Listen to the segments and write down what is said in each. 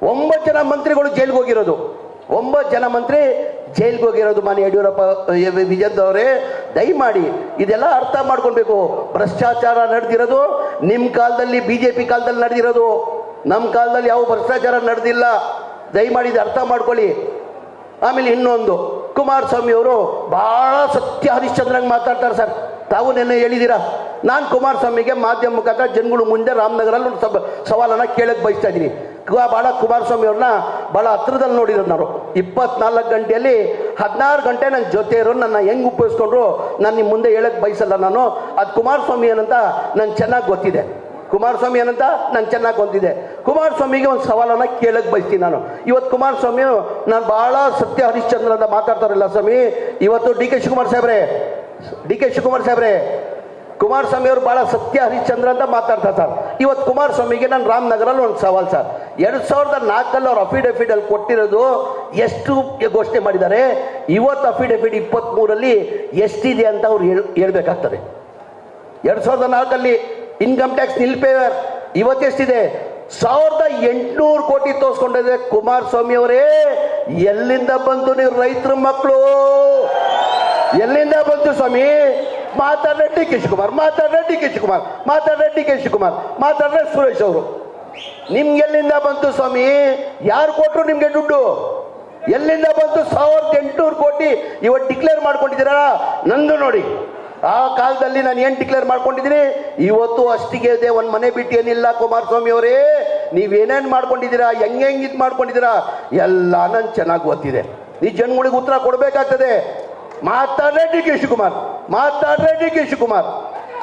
9 ಜನ ಮಂತ್ರಿಗಳು ಜೈಲಿಗೆ ಹೋಗಿರೋದು, 9 ಜನ ಮಂತ್ರಿ ಜೈಲಿಗೆ ಹೋಗಿರೋದು. ಮಾನ್ಯ ಯಡಿಯೂರಪ್ಪ ವಿಜಯದವರೇ, ದಯಮಾಡಿ ಇದೆಲ್ಲ ಅರ್ಥ ಮಾಡ್ಕೊಳ್ಬೇಕು. ಭ್ರಷ್ಟಾಚಾರ ನಡೆದಿರೋದು ನಿಮ್ಮ ಕಾಲದಲ್ಲಿ, ಬಿಜೆಪಿ ಕಾಲದಲ್ಲಿ ನಡೆದಿರೋದು. ನಮ್ಮ ಕಾಲದಲ್ಲಿ ಯಾವ ಭ್ರಷ್ಟಾಚಾರ ನಡೆದಿಲ್ಲ. ದಯಮಾಡಿ ಇದು ಅರ್ಥ ಮಾಡ್ಕೊಳ್ಳಿ. ಆಮೇಲೆ ಇನ್ನೊಂದು, ಕುಮಾರಸ್ವಾಮಿ ಅವರು ಬಹಳ ಸತ್ಯ ಹರಿಶ್ಚಂದ್ರಂಗೆ ಮಾತಾಡ್ತಾರೆ ಸರ್. ತಾವು ನೆನ್ನೆ ಹೇಳಿದ್ದೀರಾ. ನಾನು ಕುಮಾರಸ್ವಾಮಿಗೆ ಮಾಧ್ಯಮ ಮುಖಾಂತರ ಜನಗಳು ಮುಂದೆ ರಾಮನಗರಲ್ಲಿ ಒಂದು ಸವಾಲನ್ನು ಕೇಳಕ್ಕೆ ಬಯಸ್ತಾ ಇದ್ದೀನಿ. ಭಾಳ ಕುಮಾರಸ್ವಾಮಿ ಅವ್ರನ್ನ ಭಾಳ ಹತ್ರದಲ್ಲಿ ನೋಡಿರೋದು ನಾವು. 24 ಗಂಟೆಯಲ್ಲಿ 16 ಗಂಟೆ ನನ್ನ ಜೊತೆ ಇರೋ ನನ್ನ ಹೆಂಗೆ ಉಪಯೋಗಿಸ್ಕೊಂಡ್ರು ನಾನು ನಿಮ್ಮ ಮುಂದೆ ಹೇಳಕ್ಕೆ ಬಯಸಲ್ಲ. ನಾನು ಅದು ಕುಮಾರಸ್ವಾಮಿ ಏನಂತ ನಂಗೆ ಚೆನ್ನಾಗಿ ಗೊತ್ತಿದೆ. ಕುಮಾರಸ್ವಾಮಿ ಏನಂತ ನಂಗೆ ಚೆನ್ನಾಗಿ ಗೊತ್ತಿದೆ. ಕುಮಾರಸ್ವಾಮಿಗೆ ಒಂದು ಸವಾಲನ್ನು ಕೇಳಕ್ಕೆ ಬಯಸ್ತೀನಿ ನಾನು. ಇವತ್ತು ಕುಮಾರಸ್ವಾಮಿ ನಾನು ಭಾಳ ಸತ್ಯ ಹರಿಶ್ಚಂದ್ರ ಅಂತ ಮಾತಾಡ್ತಾರಲ್ಲ ಸ್ವಾಮಿ. ಇವತ್ತು ಡಿ ಕೆ ಶಿವಕುಮಾರ್ ಸಾಹೇಬ್ರೆ, ಕುಮಾರಸ್ವಾಮಿ ಅವರು ಭಾಳ ಸತ್ಯ ಹರಿಶ್ಚಂದ್ರ ಅಂತ ಮಾತಾಡ್ತಾರೆ ಸರ್. ಇವತ್ತು ಕುಮಾರಸ್ವಾಮಿಗೆ ನಾನು ರಾಮನಗರಲ್ಲಿ ಒಂದು ಸವಾಲು ಸರ್. 2004 ಅವ್ರು ಅಫಿಡವಿಟಲ್ಲಿ ಕೊಟ್ಟಿರೋದು ಎಷ್ಟು ಘೋಷಣೆ ಮಾಡಿದ್ದಾರೆ. ಇವತ್ತು ಅಫಿಡವಿಟ್ 23 ಎಷ್ಟಿದೆ ಅಂತ ಅವ್ರು ಹೇಳ್ಬೇಕಾಗ್ತದೆ. 2004 ಇನ್ಕಮ್ ಟ್ಯಾಕ್ಸ್ ನಿಲ್ ಪೇವರ್ ಇವತ್ತೆಷ್ಟಿದೆ? 1800 ಕೋಟಿ ತೋರಿಸ್ಕೊಂಡಿದೆ. ಕುಮಾರಸ್ವಾಮಿ ಅವರೇ, ಎಲ್ಲಿಂದ ಬಂತು ನೀವು ರೈತರ ಮಕ್ಕಳು? ಎಲ್ಲಿಂದ ಬಂತು ಸ್ವಾಮಿ? ಮಾತಾಡ್ರೆ ಡಿ ಕೆ ಶಿವಕುಮಾರ್, ಮಾತಾಡ್ರೆ ಸುರೇಶ್ ಅವರು. ನಿಮ್ಗೆ ಎಲ್ಲಿಂದ ಬಂತು ಸ್ವಾಮಿ? ಯಾರು ಕೊಟ್ಟರು ನಿಮ್ಗೆ ದುಡ್ಡು? ಎಲ್ಲಿಂದ ಬಂತು? 1800 ಕೋಟಿ ಇವತ್ತು ಡಿಕ್ಲೇರ್ ಮಾಡ್ಕೊಂಡಿದ್ದೀರಾ? ನಂದು ನೋಡಿ, ಆ ಕಾಲದಲ್ಲಿ ನಾನು ಏನು ಡಿಕ್ಲೇರ್ ಮಾಡ್ಕೊಂಡಿದ್ದೀನಿ, ಇವತ್ತು ಅಷ್ಟಿಗೆ ಇದೆ. ಒಂದು ಮನೆ ಬಿಟ್ಟು ಏನಿಲ್ಲ. ಕುಮಾರಸ್ವಾಮಿ ಅವರೇ, ನೀವೇನೇನು ಮಾಡ್ಕೊಂಡಿದ್ದೀರಾ, ಹೆಂಗೆ ಇದು ಮಾಡ್ಕೊಂಡಿದ್ದೀರಾ ಎಲ್ಲ ನನ್ಗೆ ಚೆನ್ನಾಗಿ ಗೊತ್ತಿದೆ. ಈ ಜನಗಳಿಗೆ ಉತ್ತರ ಕೊಡಬೇಕಾಗ್ತದೆ. ಮಾತಾಡ್ರೆ ಡಿ ಕೆ ಶಿವಕುಮಾರ್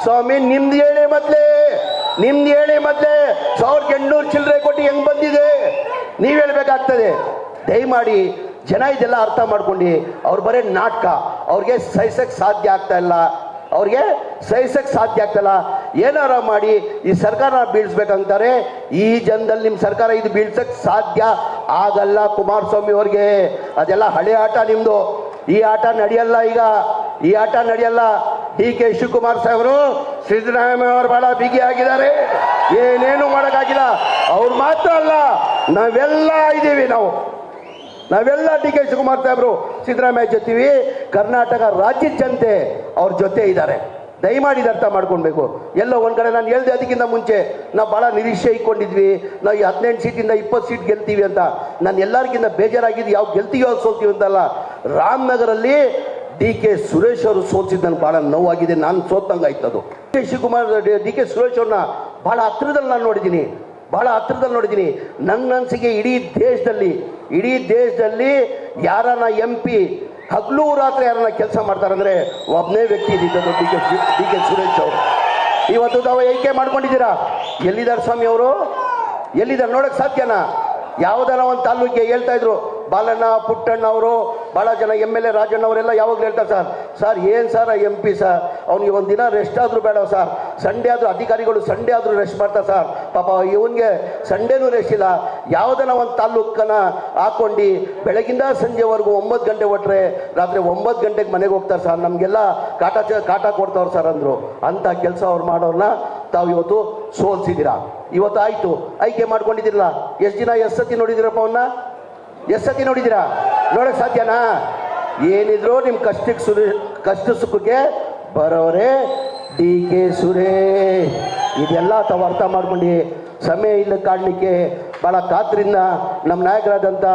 ಸ್ವಾಮಿ, ನಿಮ್ದು ಹೇಳಿ ಮೊದಲೇ 1800 ಚಿಲ್ಲರೆ ಕೋಟಿ ಹೆಂಗ್ ಬಂದಿದೆ ನೀವು ಹೇಳ್ಬೇಕಾಗ್ತದೆ. ದಯಮಾಡಿ ಜನ ಇದೆಲ್ಲ ಅರ್ಥ ಮಾಡ್ಕೊಂಡು, ಅವ್ರು ಬರೀ ನಾಟಕ, ಅವ್ರಿಗೆ ಸಹಿಸಕ್ಕೆ ಸಾಧ್ಯ ಆಗ್ತಾ ಇಲ್ಲ. ಏನಾರ ಮಾಡಿ ಈ ಸರ್ಕಾರ ಬೀಳಿಸ್ಬೇಕಂತಾರೆ. ಈ ಜನದಲ್ಲಿ ನಿಮ್ಮ ಸರ್ಕಾರ ಇದು ಬೀಳ್ಸಕ್ಕೆ ಸಾಧ್ಯ ಆಗಲ್ಲ ಕುಮಾರಸ್ವಾಮಿ ಅವ್ರಿಗೆ. ಅದೆಲ್ಲ ಹಳೆ ಆಟ ನಿಮ್ಮದು. ಈ ಆಟ ನಡೆಯಲ್ಲ. ಈ ಆಟ ನಡೆಯಲ್ಲ. ಡಿ ಕೆ ಶಿವಕುಮಾರ್ ಸಾಹೇಬರು ಸಿದ್ದರಾಮಯ್ಯ ಅವರು ಬಹಳ ಬಿಗಿಯಾಗಿದ್ದಾರೆ. ಏನೇನು ಮಾಡೋಕ್ಕಾಗಿಲ್ಲ. ಅವ್ರು ಮಾತ್ರ ಅಲ್ಲ, ನಾವೆಲ್ಲ ಇದ್ದೀವಿ. ನಾವೆಲ್ಲ ಡಿ ಕೆ ಶಿವಕುಮಾರ್ ಸಾಹೇಬರು ಸಿದ್ದರಾಮಯ್ಯ ಜೊತೆವಿ. ಕರ್ನಾಟಕ ರಾಜ್ಯದ ಜನತೆ ಅವ್ರ ಜೊತೆ ಇದ್ದಾರೆ. ದಯಮಾಡಿ ಅರ್ಥ ಮಾಡ್ಕೊಳ್ಬೇಕು. ಎಲ್ಲೋ ಒಂದು ಕಡೆ ನಾನು ಹೇಳ್ದೆ, ಅದಕ್ಕಿಂತ ಮುಂಚೆ ನಾವು ಭಾಳ ನಿರೀಕ್ಷೆ ಇಟ್ಕೊಂಡಿದ್ವಿ. ನಾವು 18 ಸೀಟಿಂದ 20 ಸೀಟ್ ಗೆಲ್ತೀವಿ ಅಂತ. ನಾನು ಎಲ್ಲರಿಗಿಂತ ಬೇಜಾರಾಗಿದ್ದು ಯಾವ ಗೆಲ್ತೀವಿ ಅವ್ರು ಸೋಲ್ತೀವಿ ಅಂತಲ್ಲ. ರಾಮನಗರಲ್ಲಿ ಡಿ ಕೆ ಸುರೇಶ್ ಅವರು ಸೋಲ್ಸಿದ್ದು ನನಗೆ ಭಾಳ ನೋವಾಗಿದೆ. ನಾನು ಸೋತಂಗೆ ಆಯ್ತದು. ಡಿ ಕೆ ಸುರೇಶ್ ಅವ್ರನ್ನ ಭಾಳ ಹತ್ರದಲ್ಲಿ ನಾನು ನೋಡಿದ್ದೀನಿ. ನನ್ನ ಅನಿಸಿಕೆ ಇಡೀ ದೇಶದಲ್ಲಿ ಯಾರನ್ನ MP ಹಗಲು ರಾತ್ರಿ ಯಾರನ್ನ ಕೆಲಸ ಮಾಡ್ತಾರಂದ್ರೆ ಒಬ್ಬನೇ ವ್ಯಕ್ತಿ ಇದ್ದಿದ್ದು ಡಿ ಕೆ ಸುರೇಶ್ ಅವರು. ಇವತ್ತು ತಾವು ಏಕೆ ಮಾಡ್ಕೊಂಡಿದ್ದೀರಾ? ಎಲ್ಲಿದ್ದಾರೆ ಸ್ವಾಮಿ ಅವರು? ಎಲ್ಲಿದ್ದಾರೆ ನೋಡಕ್ಕೆ ಸಾಧ್ಯನಾ? ಯಾವುದಾರ ಒಂದು ತಾಲೂಕಿಗೆ ಹೇಳ್ತಾ ಇದ್ರು, ಬಾಲಣ್ಣ, ಪುಟ್ಟಣ್ಣ ಅವರು, ಭಾಳ ಜನ MLA ರಾಜಣ್ಣ ಅವರೆಲ್ಲ ಯಾವಾಗಲೂ ಹೇಳ್ತಾರೆ, ಸರ್ ಏನು ಸರ್ MP ಸರ್, ಅವ್ನಿಗೆ ಒಂದು ದಿನ ರೆಸ್ಟ್ ಆದರೂ ಬೇಡ ಸರ್. ಸಂಡೇ ಆದರೂ ಅಧಿಕಾರಿಗಳು ಸಂಡೇ ಆದರೂ ರೆಸ್ಟ್ ಮಾಡ್ತಾರೆ ಸರ್. ಪಾಪ ಇವನಿಗೆ ಸಂಡೇನೂ ರೆಸ್ಟ್ ಇಲ್ಲ. ಯಾವುದನ್ನ ಒಂದು ತಾಲೂಕನ್ನ ಹಾಕ್ಕೊಂಡು ಬೆಳಗಿಂದ ಸಂಜೆವರೆಗೂ 9 ಗಂಟೆ ಹೊಟ್ಟರೆ ರಾತ್ರಿ 9 ಗಂಟೆಗೆ ಮನೆಗೆ ಹೋಗ್ತಾರೆ ಸರ್. ನಮಗೆಲ್ಲ ಕಾಟ ಕೊಡ್ತಾವ್ರು ಸರ್ ಅಂದರು. ಅಂಥ ಕೆಲಸ ಅವ್ರು ಮಾಡೋರನ್ನ ತಾವು ಇವತ್ತು ಸೋಲ್ಸಿದ್ದೀರಾ. ಇವತ್ತು ಆಯಿತು, ಆಯ್ಕೆ ಮಾಡ್ಕೊಂಡಿದ್ದೀರಲ್ಲ. ಎಷ್ಟು ದಿನ ಎಷ್ಟು ಸತಿ ನೋಡಿದ್ದೀರಪ್ಪ ಅವನ್ನ? ಎಷ್ಟು ಸತಿ ನೋಡಿದ್ದೀರಾ? ನೋಡಕ್ಕೆ ಸಾಧ್ಯನಾ? ಏನಿದ್ರು ನಿಮ್ಮ ಕಷ್ಟ ಸುಖಕ್ಕೆ ಬರೋರೆ ಡಿ ಕೆ ಸುರೇಶ್. ಇದೆಲ್ಲ ತಾವು ಅರ್ಥ ಮಾಡ್ಕೊಂಡು ಸಮಯ ಇಲ್ಲ ಕಾಡಲಿಕ್ಕೆ ಭಾಳ ಕಾತರಿಂದ ನಮ್ಮ ನಾಯಕರಾದಂಥ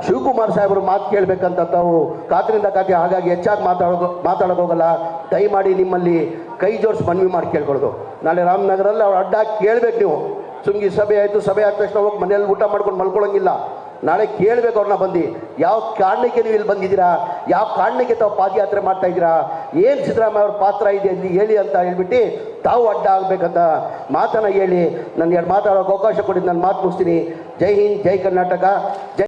ಶಿವಕುಮಾರ್ ಸಾಹೇಬರು ಮಾತು ಕೇಳಬೇಕಂತ ತಾವು ಕಾತರಿಂದ ಹಾಗಾಗಿ ಹೆಚ್ಚಾಗಿ ಮಾತಾಡೋಕೆ ಹೋಗಲ್ಲ. ದಯಮಾಡಿ ನಿಮ್ಮಲ್ಲಿ ಕೈ ಜೋಡಿಸಿ ಮನವಿ ಮಾಡಿ ಕೇಳ್ಕೊಳ್ಳೋದು. ನಾಳೆ ರಾಮನಗರಲ್ಲಿ ಅವ್ರು ಅಡ್ಡ ಕೇಳಬೇಕು. ನೀವು ಸುಮ್ಗಿ ಸಭೆ ಆದ ತಕ್ಷಣ ಹೋಗಿ ಮನೆಯಲ್ಲಿ ಊಟ ಮಾಡ್ಕೊಂಡು ಮಲ್ಕೊಳ್ಳೋಂಗಿಲ್ಲ. ನಾಳೆ ಕೇಳಬೇಕು ಅವ್ರನ್ನ ಬಂದು, ಯಾವ ಕಾರಣಕ್ಕೆ ನೀವು ಇಲ್ಲಿ ಬಂದಿದ್ದೀರಾ, ಯಾವ ಕಾರಣಕ್ಕೆ ತಾವು ಪಾದಯಾತ್ರೆ ಮಾಡ್ತಾ ಇದ್ದೀರಾ, ಏನು ಸಿದ್ದರಾಮಯ್ಯ ಅವ್ರ ಪಾತ್ರ ಇದೆ ಅಲ್ಲಿ ಹೇಳಿ ಅಂತ ಹೇಳ್ಬಿಟ್ಟು ತಾವು ಅಡ್ಡ ಆಗಬೇಕಂತ ಮಾತನ್ನು ಹೇಳಿ ನನ್ನ 2 ಮಾತಾಡೋಕೆ ಅವಕಾಶ ಕೊಟ್ಟಿದ್ದು ನಾನು ಮಾತು ಮುಗಿಸ್ತೀನಿ. ಜೈ ಹಿಂದ್, ಜೈ ಕರ್ನಾಟಕ, ಜೈ